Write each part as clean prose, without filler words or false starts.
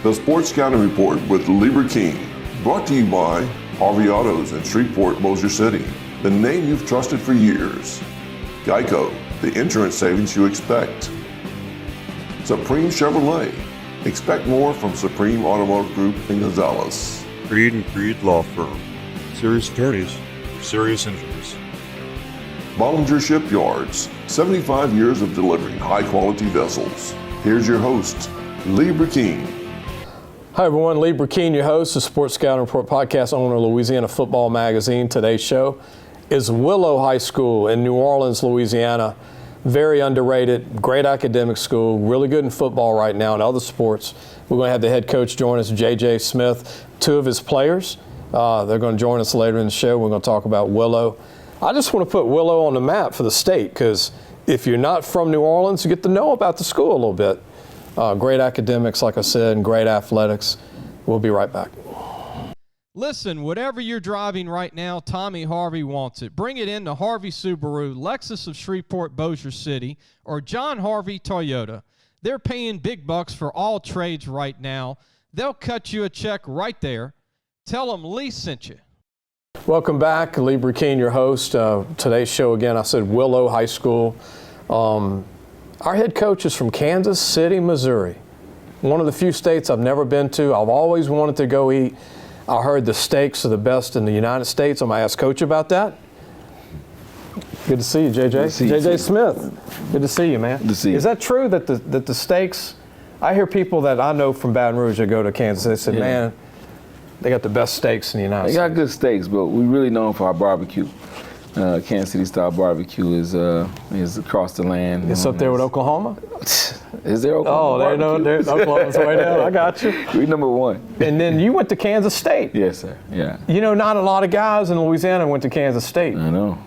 The Sports Scouting Report with Keane, brought to you by Harvey Autos in Shreveport, Bossier City, the name you've trusted for years. Geico, the insurance savings you expect. Supreme Chevrolet, expect more from Supreme Automotive Group in Gonzales. Creed and Creed Law Firm, serious attorneys for serious injuries. Bollinger Shipyards, 75 years of delivering high-quality vessels. Here's your host, Keane. Hi everyone, Keane, your host, the Sports Scouting Report podcast owner of Louisiana Football Magazine. Today's show is Willow High School in New Orleans, Louisiana. Very underrated, great academic school, really good in football right now and other sports. We're going to have the head coach join us, J.J. Smith, two of his players. They're going to join us later in the show. We're going to talk about Willow. I just want to put Willow on the map for the state because if you're not from New Orleans, you get to know about the school a little bit. Great academics, like I said, and great athletics. We'll be right back. Listen, whatever you're driving right now, Tommy Harvey wants it. Bring it in to Harvey Subaru, Lexus of Shreveport, Bossier City, or John Harvey Toyota. They're paying big bucks for all trades right now. They'll cut you a check right there. Tell them Lee sent you. Welcome back. Keane, your host. Today's show, again, I said Willow High School. Our head coach is from Kansas City, Missouri. One of the few states I've never been to. I've always wanted to go eat. I heard the steaks are the best in the United States. I'm going to ask Coach about that. Good to see you, JJ. JJ Smith. Good to see you, man. Good to see you. Is that true that the steaks, I hear people that I know from Baton Rouge that go to Kansas, they said, man, they got the best steaks in the United States. They got good steaks, but we're really known for our barbecue. Kansas City style barbecue is across the land. It's up there with Oklahoma? Is there Oklahoma? Oh, there's Oklahoma's way down. I got you. We're number one. And then you went to Kansas State. Yes, sir. Yeah. You know, not a lot of guys in Louisiana went to Kansas State. I know.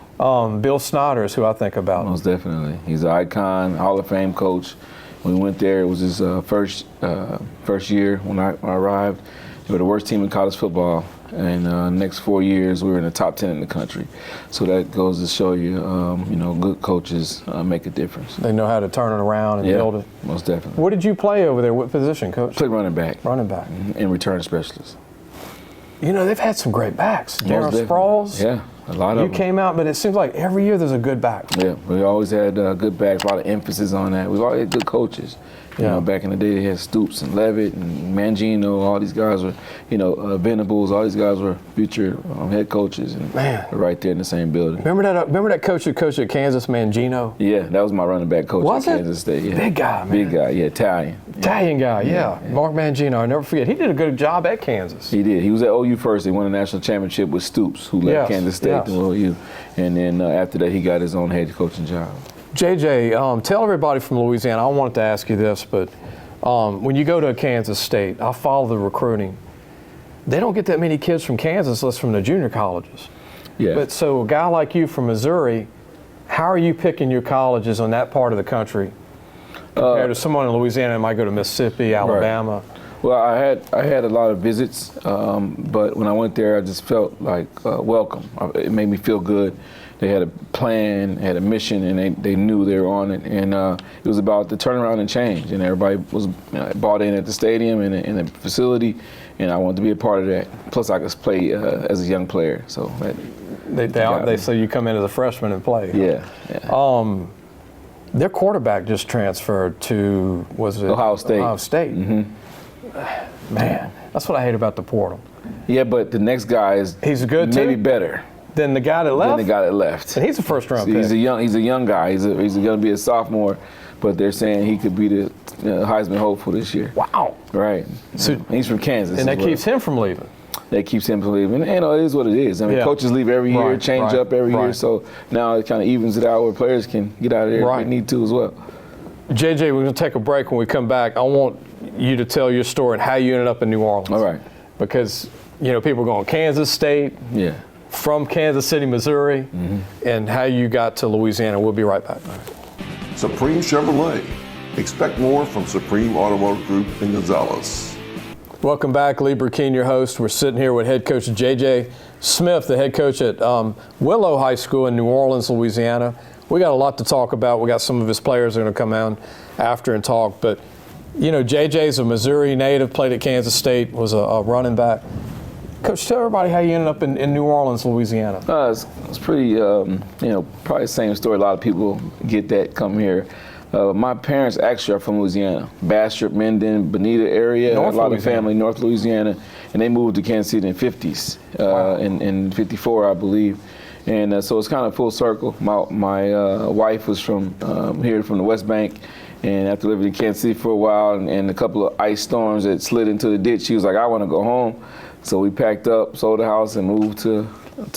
Bill Snyder is who I think about. Most definitely. He's an icon, Hall of Fame coach. When we went there, it was his first year when I arrived. They were the worst team in college football. And next 4 years, we were in the top 10 in the country. So that goes to show you, good coaches make a difference. They know how to turn it around and build it. Most definitely. What did you play over there? What position, Coach? Played running back. Running back. And return specialist. You know, they've had some great backs. Darren Sproles. Yeah, a lot of them. You came out, but it seems like every year there's a good back. Yeah, we always had good backs, a lot of emphasis on that. We've always had good coaches. You know, back in the day, they had Stoops and Levitt and Mangino. All these guys were, Venables. All these guys were future head coaches, and right there in the same building. Remember that coach who coached at Kansas, Mangino? Yeah, that was my running back coach at Kansas State. Yeah. Big guy, man. Big guy, yeah, Italian. Italian guy, yeah. Mark Mangino, I'll never forget. He did a good job at Kansas. He did. He was at OU first. He won a national championship with Stoops, who left Kansas State to OU. And then after that, he got his own head coaching job. JJ, tell everybody from Louisiana, I wanted to ask you this, but when you go to Kansas State, I follow the recruiting. They don't get that many kids from Kansas unless from the junior colleges. Yeah. But so a guy like you from Missouri, how are you picking your colleges on that part of the country compared to someone in Louisiana that might go to Mississippi, Alabama? Right. Well, I had a lot of visits, but when I went there, I just felt like welcome. It made me feel good. They had a plan, had a mission, and they knew they were on it. And it was about the turnaround and change. And everybody was bought in at the stadium and in the facility, and I wanted to be a part of that. Plus, I could play as a young player. So they say you come in as a freshman and play. Yeah. Their quarterback just transferred to Ohio State. Ohio State. Mm-hmm. Man, that's what I hate about the portal. Yeah, but the next guy he's good maybe too? better. Than the guy that left? And he's a first-round pick. He's a young guy. He's going to be a sophomore, but they're saying he could be the Heisman hopeful this year. Wow. Right. So he's from Kansas. And that keeps him from leaving. That keeps him from leaving. And it is what it is. I mean, coaches leave every year, change up every year, so now it kind of evens it out where players can get out of there if they need to as well. JJ, we're going to take a break. When we come back, I want you to tell your story and how you ended up in New Orleans. All right. Because, people are going Kansas State. Yeah. From Kansas City, Missouri, and how you got to Louisiana. We'll be right back. Supreme Chevrolet. Expect more from Supreme Automotive Group in Gonzales. Welcome back. Keane, your host. We're sitting here with head coach J.J. Smith, the head coach at Willow High School in New Orleans, Louisiana. We got a lot to talk about. We got some of his players that are going to come out after and talk. But You know, JJ's a Missouri native, played at Kansas State, was a running back. Coach, tell everybody how you ended up in New Orleans, Louisiana. It's pretty, probably the same story. A lot of people get that come here. My parents actually are from Louisiana, Bastrop, Minden, Bonita area. North a lot Louisiana. of family, North Louisiana, and they moved to Kansas City in the 50s, in 54, I believe. And so it's kind of full circle. My wife was from here, from the West Bank, and after living in Kansas City for a while and a couple of ice storms that slid into the ditch, she was like, I want to go home. So we packed up, sold the house, and moved to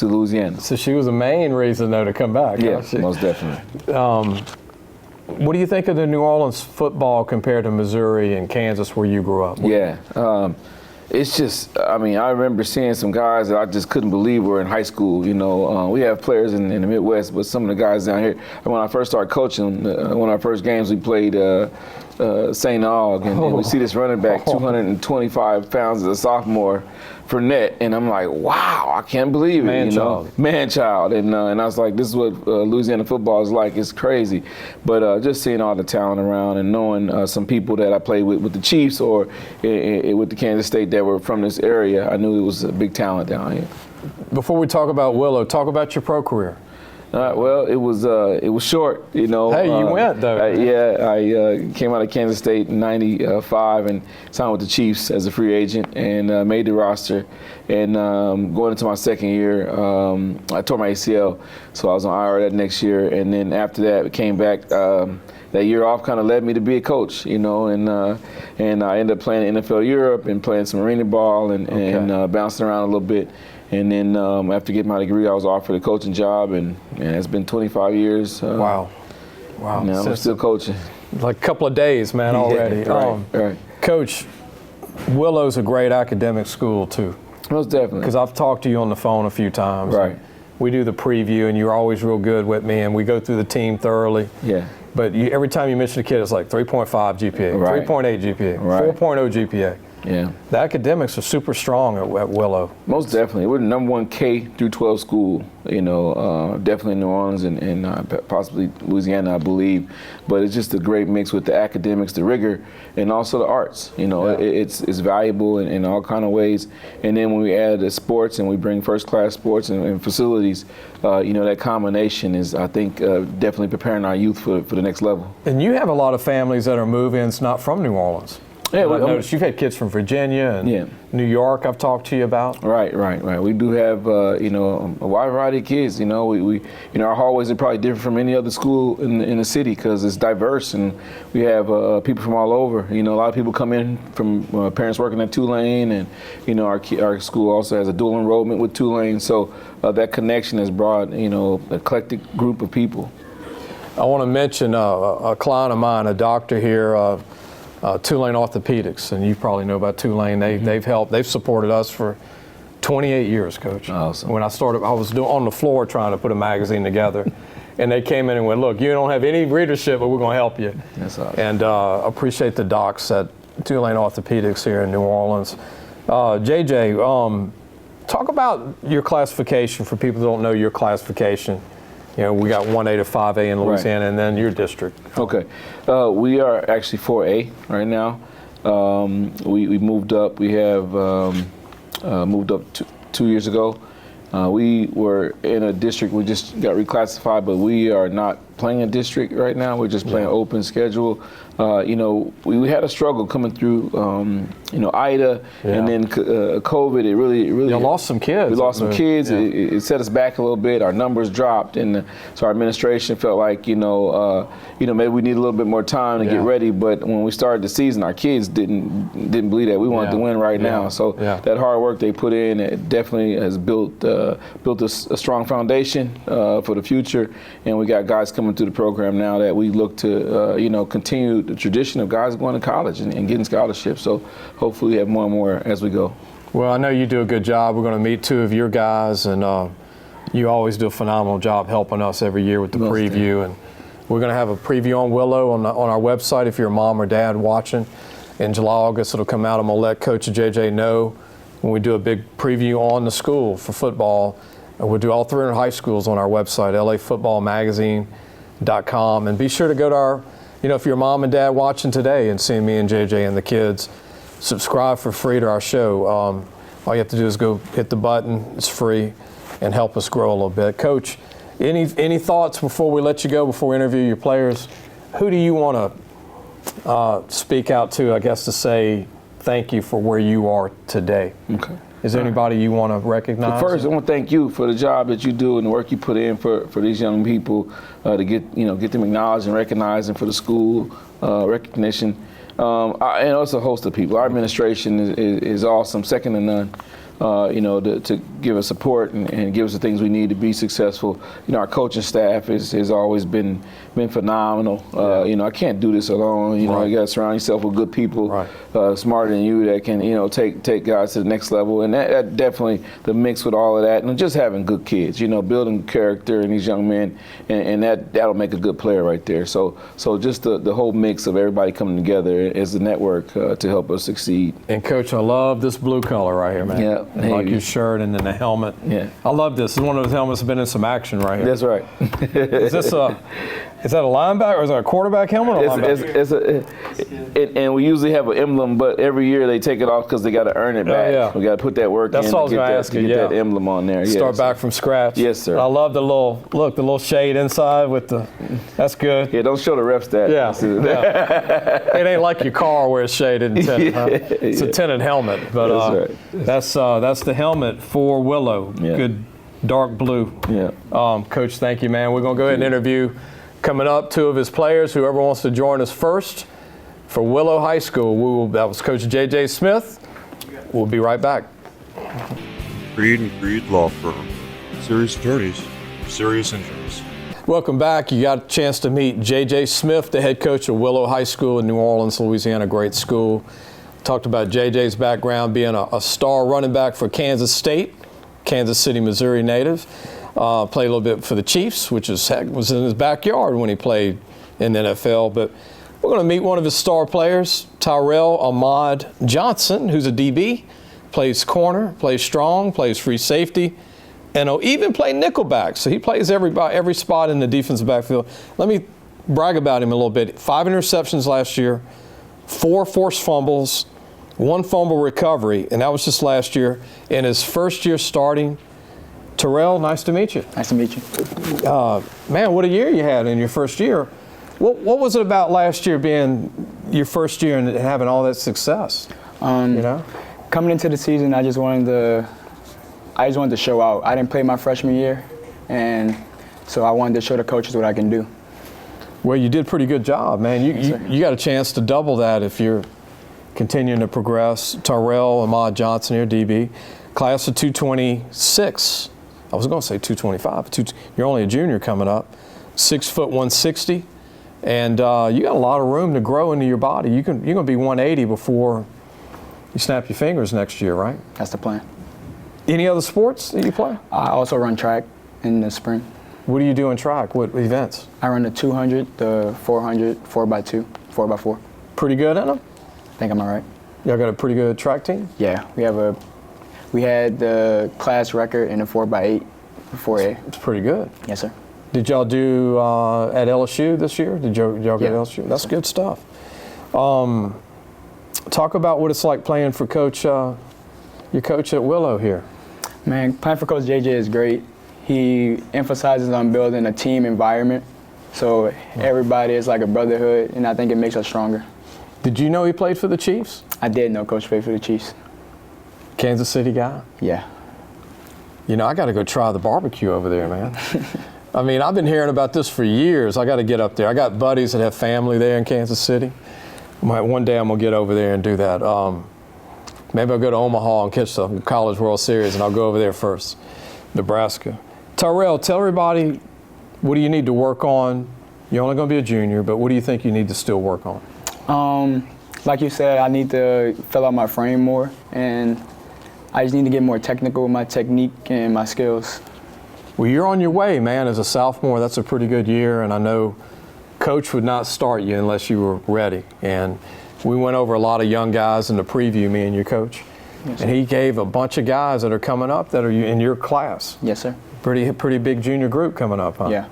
Louisiana. So she was the main reason, though, to come back. Yeah, most definitely. What do you think of the New Orleans football compared to Missouri and Kansas, where you grew up? Yeah. It's just, I remember seeing some guys that I just couldn't believe were in high school. You know, we have players in the Midwest, but some of the guys down here, when I first started coaching, one of our first games we played St. Aug, and we see this running back, 225 pounds as a sophomore, for net, and I'm like, wow, I can't believe it. Man-child. And I was like, this is what Louisiana football is like. It's crazy. But just seeing all the talent around and knowing some people that I played with the Chiefs or with the Kansas State that were from this area, I knew it was a big talent down here. Before we talk about Willow, talk about your pro career. Well, it was short, you know. Hey, you went though. I came out of Kansas State in '95 and signed with the Chiefs as a free agent and made the roster. And going into my second year, I tore my ACL, so I was on IR that next year. And then after that, came back. That year off kind of led me to be a coach, you know, and I ended up playing in NFL Europe and playing some arena ball and bouncing around a little bit. And then after getting my degree, I was offered a coaching job, and it's been 25 years. Wow. Now I'm still coaching. Like a couple of days, man, already. Yeah, right. Coach, Willow's a great academic school, too. Most definitely. Because I've talked to you on the phone a few times. Right. We do the preview, and you're always real good with me, and we go through the team thoroughly. Yeah. But every time you mention a kid, it's like 3.5 GPA, right. 3.8 GPA, right. 4.0 GPA. Yeah. The academics are super strong at Willow. Most definitely. We're the #1 K through 12 school, you know, definitely in New Orleans and possibly Louisiana, I believe. But it's just a great mix with the academics, the rigor, and also the arts. You know, it's valuable in all kind of ways. And then when we add the sports and we bring first-class sports and facilities, you know, that combination is, I think, definitely preparing our youth for the next level. And you have a lot of families that are move-ins not from New Orleans. Yeah, I've noticed you've had kids from Virginia and New York I've talked to you about. Right. We do have, you know, a wide variety of kids. You know, we you know, our hallways are probably different from any other school in the city because it's diverse, and we have people from all over. You know, a lot of people come in from parents working at Tulane, and you know, our school also has a dual enrollment with Tulane, so that connection has brought, you know, an eclectic group of people. I want to mention a client of mine, a doctor here. Tulane Orthopedics, and you probably know about Tulane. They've supported us for 28 years, Coach. Awesome. When I started, I was on the floor trying to put a magazine together, and they came in and went, "Look, you don't have any readership, but we're going to help you." That's awesome. And appreciate the docs at Tulane Orthopedics here in New Orleans. JJ, talk about your classification for people who don't know your classification. You know, we got 1A to 5A in Louisiana, and then your district. Okay. We are actually 4A right now. We moved up. We have moved up 2 years ago. We were in a district. We just got reclassified, but we are not playing a district right now. We're just playing open schedule. You know, we had a struggle coming through, you know, Ida and then COVID. It really you lost some kids. We lost some kids. It set us back a little bit. Our numbers dropped, and so our administration felt like, you know, maybe we need a little bit more time to get ready. But when we started the season, our kids didn't believe that. We wanted to win right now. So that hard work they put in, it definitely has built a strong foundation for the future. And we got guys coming through the program now that we look to, you know, continue the tradition of guys going to college and getting scholarships. So hopefully we have more and more as we go. Well, I know you do a good job. We're going to meet 2 of your guys, and you always do a phenomenal job helping us every year with the preview. And we're going to have a preview on Willow on our website if you're a mom or dad watching. In July, August, it'll come out. I'm going to let Coach JJ know when we do a big preview on the school for football. And we'll do all 300 high schools on our website, lafootballmagazine.com. And be sure to go to our if you're a mom and dad watching today and seeing me and JJ and the kids, subscribe for free to our show. All you have to do is go hit the button. It's free, and help us grow a little bit. Coach, any thoughts before we let you go, before we interview your players? Who do you want to speak out to, I guess, to say thank you for where you are today? Okay. Is there anybody you want to recognize? First, I want to thank you for the job that you do and the work you put in for these young people to get them acknowledged and recognized, and for the school recognition, and also a host of people. Our administration is awesome, second to none. To give us support and give us the things we need to be successful. Our coaching staff has always been phenomenal. I can't do this alone. Right. You got to surround yourself with good people, right. Smarter than you, that can take guys to the next level. And that definitely the mix with all of that, and just having good kids. Building character in these young men, and that'll make a good player right there. So just the whole mix of everybody coming together as the network to help us succeed. And Coach, I love this blue color right here, man. Yeah. Like your shirt and then the helmet. Yeah. I love this. This is one of those helmets that's been in some action right here. That's right. Is that a linebacker or is that a quarterback helmet? Or and we usually have an emblem, but every year they take it off because they got to earn it back. Yeah. We got to put that work That's in what I was going to ask to you. get that emblem on there. Start back from scratch. Yes, sir. I love the little shade inside with that's good. Yeah, don't show the refs that. Yeah. It ain't like your car where it's shaded and tinted. Huh? It's a tinted helmet, but that's the helmet for Willow. Yeah. Good dark blue. Yeah. Coach, thank you, man. We're going to go ahead and interview coming up two of his players. Whoever wants to join us first for Willow High School. That was Coach J.J. Smith. We'll be right back. Creed and Creed Law Firm. Serious attorneys for serious injuries. Welcome back. You got a chance to meet J.J. Smith, the head coach of Willow High School in New Orleans, Louisiana. Great school. Talked about J.J.'s background being a star running back for Kansas State, Kansas City, Missouri native. Played a little bit for the Chiefs, which was in his backyard when he played in the NFL. But we're going to meet one of his star players, Tyrell Ahmad Johnson, who's a DB, plays corner, plays strong, plays free safety, and he'll even play nickelback. So he plays every spot in the defensive backfield. Let me brag about him a little bit. 5 interceptions last year, 4 forced fumbles, 1 fumble recovery, and that was just last year. In his first year starting, Tyrell, nice to meet you. Nice to meet you. Man, what a year you had in your first year. What was it about last year being your first year and having all that success? Coming into the season, I just wanted to show out. I didn't play my freshman year, and so I wanted to show the coaches what I can do. Well, you did a pretty good job, man. You got a chance to double that if you're continuing to progress. Tyrell Ahmad Johnson here, DB, class of 226. I was going to say 225. You're only a junior coming up. 6 foot 160, and you got a lot of room to grow into your body. You're going to be 180 before you snap your fingers next year, right? That's the plan. Any other sports that you play? I also run track in the spring. What do you do in track? What events? I run the 200, the 400, 4x2, 4x4. Pretty good in them? I think I'm all right. Y'all got a pretty good track team? Yeah, we had the class record in the 4x8 for 4A. It's pretty good. Yes, sir. Did y'all do at LSU this year? Did y'all go to LSU? That's good stuff. Talk about what it's like playing for your coach at Willow here. Man, playing for Coach JJ is great. He emphasizes on building a team environment, so everybody is like a brotherhood, and I think it makes us stronger. Did you know he played for the Chiefs? I did know Coach played for the Chiefs. Kansas City guy? Yeah. I got to go try the barbecue over there, man. I mean, I've been hearing about this for years. I got to get up there. I got buddies that have family there in Kansas City. One day I'm going to get over there and do that. Maybe I'll go to Omaha and catch the College World Series, and I'll go over there first, Nebraska. Tyrell, tell everybody, what do you need to work on? You're only going to be a junior, but what do you think you need to still work on? Like you said, I need to fill out my frame more, and I just need to get more technical with my technique and my skills. Well, you're on your way, man. As a sophomore, that's a pretty good year, and I know Coach would not start you unless you were ready. And we went over a lot of young guys in the preview, me and your coach. Yes, and he gave a bunch of guys that are coming up that are in your class. Yes, sir. Pretty big junior group coming up, huh? Yeah.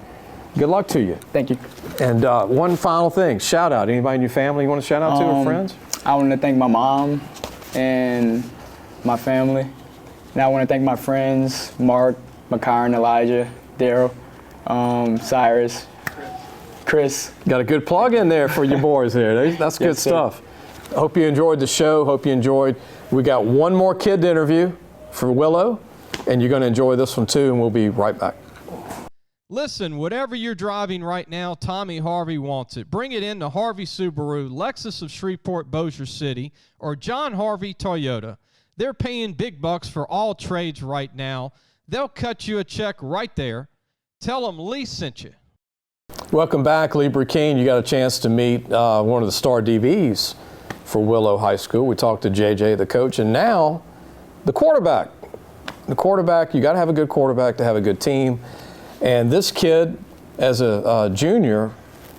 Good luck to you. Thank you. And one final thing, shout out. Anybody in your family you want to shout out to or friends? I want to thank my mom and my family. And I want to thank my friends, Mark, Makar, Elijah, Daryl, Cyrus, Chris. Got a good plug in there for your boys there. That's good stuff. Hope you enjoyed the show. Hope you enjoyed. We got one more kid to interview for Willow, and you're going to enjoy this one too, and we'll be right back. Listen, whatever you're driving right now, Tommy Harvey wants it. Bring it in to Harvey Subaru, Lexus of Shreveport, Bossier City, or John Harvey Toyota. They're paying big bucks for all trades right now. They'll cut you a check right there. Tell them Lee sent you. Welcome back, Lee Keane. You got a chance to meet one of the star DBs for Willow High School. We talked to JJ, the coach, and now the quarterback. The quarterback, you got to have a good quarterback to have a good team. And this kid, as a junior,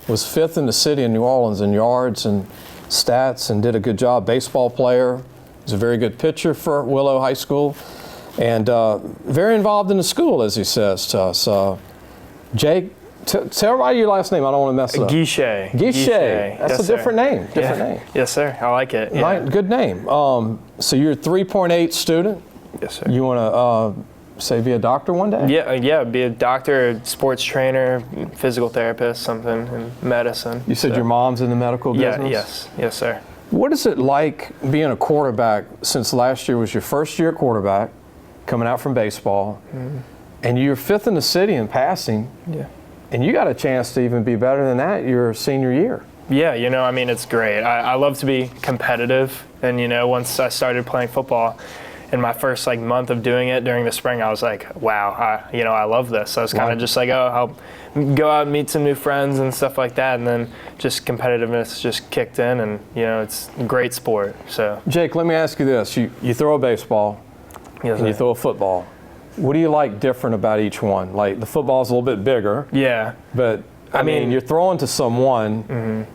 was 5th in the city in New Orleans in yards and stats and did a good job. Baseball player. He's a very good pitcher for Willow High School. And very involved in the school, as he says to us. Jake, tell everybody your last name. I don't want to mess it up. Guichet. Guichet. That's yes, a different sir. name. Different name. Yes, sir. I like it. Yeah. Right, good name. So you're a 3.8 student. Yes, sir. You want to say be a doctor one day? Yeah, be a doctor, sports trainer, physical therapist, something in medicine. You said your mom's in the medical business? Yes, sir. What is it like being a quarterback since last year was your first year at quarterback, coming out from baseball, and you're 5th in the city in passing, and you got a chance to even be better than that your senior year? Yeah, it's great. I love to be competitive, and, once I started playing football, in my first month of doing it during the spring, I was like, wow, I love this. So I was kind of just like, oh, I'll go out and meet some new friends and stuff like that. And then just competitiveness just kicked in, and, it's a great sport. So, Jake, let me ask you this. You throw a baseball and you throw a football. What do you like different about each one? Like the football's a little bit bigger. Yeah. But, I mean, you're throwing to someone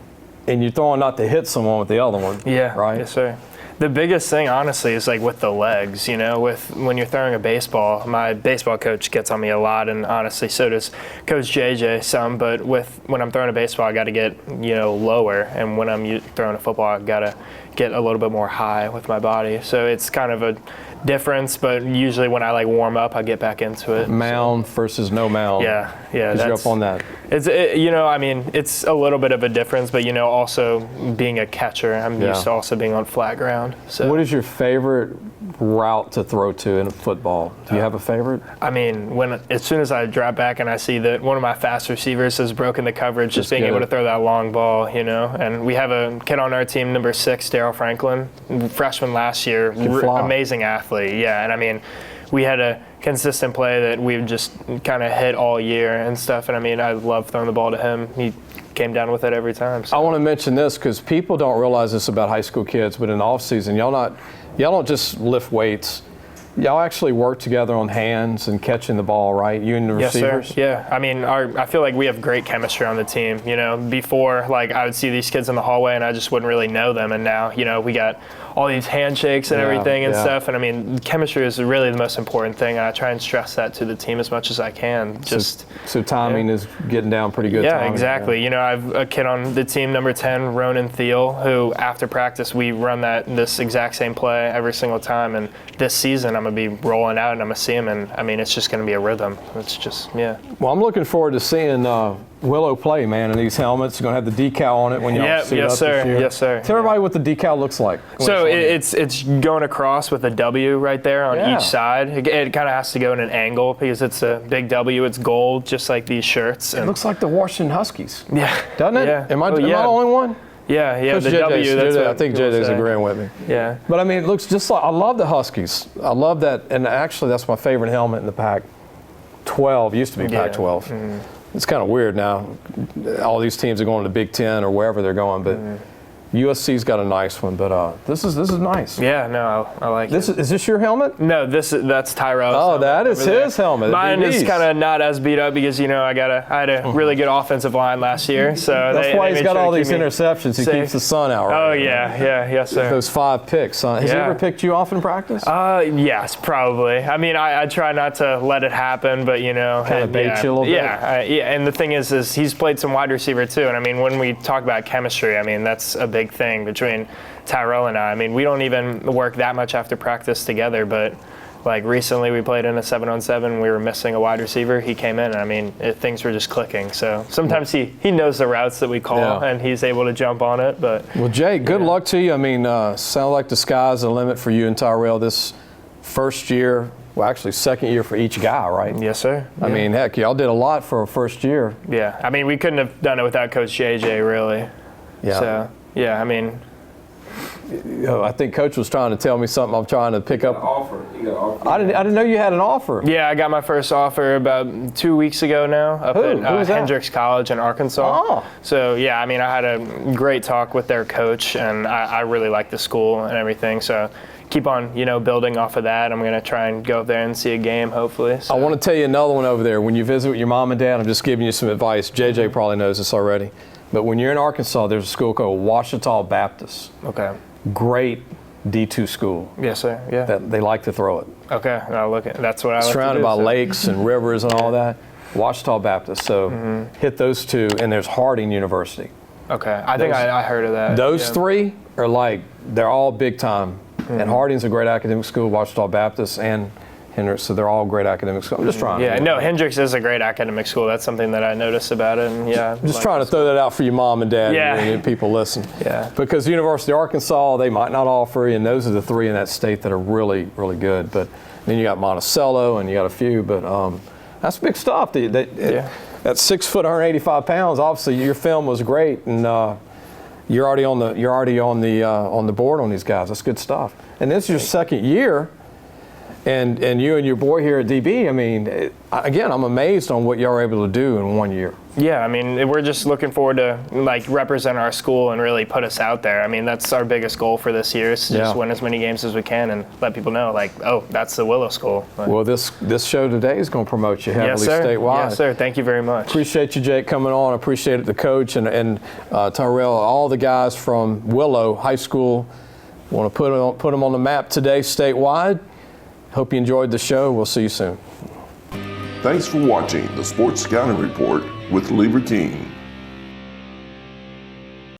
and you're throwing not to hit someone with the other one. Yeah. Right? Yes, sir. The biggest thing, honestly, is with the legs. When you're throwing a baseball, my baseball coach gets on me a lot, and honestly, so does Coach JJ some. But when I'm throwing a baseball, I got to get lower, and when I'm throwing a football, I got to get a little bit more high with my body. So it's kind of a difference. But usually, when I warm up, I get back into it. Mound versus no mound. Yeah. Because you're up on that. It's it's a little bit of a difference, but also being a catcher, I'm used to also being on flat ground. So what is your favorite route to throw to in football? Do you have a favorite? As soon as I drop back and I see that one of my fast receivers has broken the coverage, just being able to throw that long ball, and we have a kid on our team, number 6, Daryl Franklin, freshman last year, amazing athlete. Yeah, and we had a consistent play that we've just kind of hit all year and stuff. And I love throwing the ball to him. He came down with it every time. So. I want to mention this because people don't realize this about high school kids, but in the off season, y'all don't just lift weights. Y'all actually work together on hands and catching the ball, right? You and the receivers? Sir. Yeah. I feel like we have great chemistry on the team. Before, I would see these kids in the hallway and I just wouldn't really know them. And now, we got all these handshakes and everything and stuff. And chemistry is really the most important thing. And I try and stress that to the team as much as I can. So timing is getting down pretty good. Yeah, timing, exactly. Yeah. I have a kid on the team, number 10, Ronan Thiel, who after practice, we run this exact same play every single time. And this season, I'm going to be rolling out and I'm going to see him. And it's just going to be a rhythm. It's just, yeah. Well, I'm looking forward to seeing Willow play, man, in these helmets. You're going to have the decal on it when y'all see it up this year. Yes, sir. Tell everybody what the decal looks like. So it's going across with a W right there on each side. It kind of has to go in an angle because it's a big W. It's gold, just like these shirts. It looks like the Washington Huskies. Yeah. Doesn't it? Yeah. Am I the only one? Yeah, the JJ, W. That's what I think JJ's agreeing with me. Yeah. But it looks just like, I love the Huskies. I love that, and actually that's my favorite helmet in the Pac-12. Used to be Pac-12. It's kind of weird now. All these teams are going to Big Ten or wherever they're going, but USC's got a nice one, but this is nice. Yeah, no, I like it. Is this your helmet? No, that's Tyrell. Oh, that is his helmet. Mine is kind of not as beat up because I had a really good offensive line last year, so that's why he's got all these interceptions. He keeps the sun out. Right? Oh yes sir. Those 5 picks. Has he ever picked you off in practice? Yes, probably. I mean, I try not to let it happen, but kind of bait you a little bit. Yeah, and the thing is he's played some wide receiver too, and I mean, when we talk about chemistry, I mean that's a big thing between Tyrell and I. I mean, we don't even work that much after practice together, but like recently we played in a 7-on-7. We were missing a wide receiver. He came in, and I mean, things were just clicking. So sometimes he knows the routes that we call, and he's able to jump on it. But well, Jay, good luck to you. I mean, sound like the sky's the limit for you and Tyrell this first year. Well, actually, second year for each guy, right? Yes, sir. I mean, heck, y'all did a lot for a first year. Yeah, I mean, we couldn't have done it without Coach JJ, really. Yeah. So, yeah, I mean. I think Coach was trying to tell me something. I'm trying to pick up. You got an offer. I didn't know you had an offer. Yeah, I got my first offer about 2 weeks ago now up at Hendrix College in Arkansas. Oh. So, yeah, I mean, I had a great talk with their coach, and I really like the school and everything. So, keep on, building off of that. I'm going to try and go up there and see a game, hopefully. So. I want to tell you another one over there. When you visit with your mom and dad, I'm just giving you some advice. JJ probably knows this already. But when you're in Arkansas, there's a school called Ouachita Baptist. Okay. Great D2 school. Yes, sir. Yeah. That they like to throw it. Okay. That's what I like to do. Surrounded by lakes and rivers and all that. Ouachita Baptist. So hit those two, and there's Harding University. Okay. I think I heard of that. Those three are they're all big time. And Harding's a great academic school, Ouachita Baptist, and Hendrix, so they're all great academic schools. I'm just trying. Yeah, no, Hendrix is a great academic school. That's something that I noticed about it, and I'm just trying to throw that out for your mom and dad and people listen. Yeah. Because University of Arkansas, they might not offer, and those are the 3 in that state that are really, really good. But then you got Monticello, and you got a few, but that's big stuff. That's 6 foot, 185 pounds. Obviously, your film was great, and you're already on the board on these guys. That's good stuff. And this is your second year. And you and your boy here at DB, I mean, again, I'm amazed on what y'all are able to do in 1 year. Yeah, I mean, we're just looking forward to represent our school and really put us out there. I mean, that's our biggest goal for this year is to just win as many games as we can and let people know, oh, that's the Willow School. Well, this show today is going to promote you heavily statewide. Yes, sir. Thank you very much. Appreciate you, Jake, coming on. Appreciate it, the coach and Tyrell, all the guys from Willow High School. Want to put them on the map today statewide. Hope you enjoyed the show. We'll see you soon. Thanks for watching the Sports Scouting Report with Lieber Keane.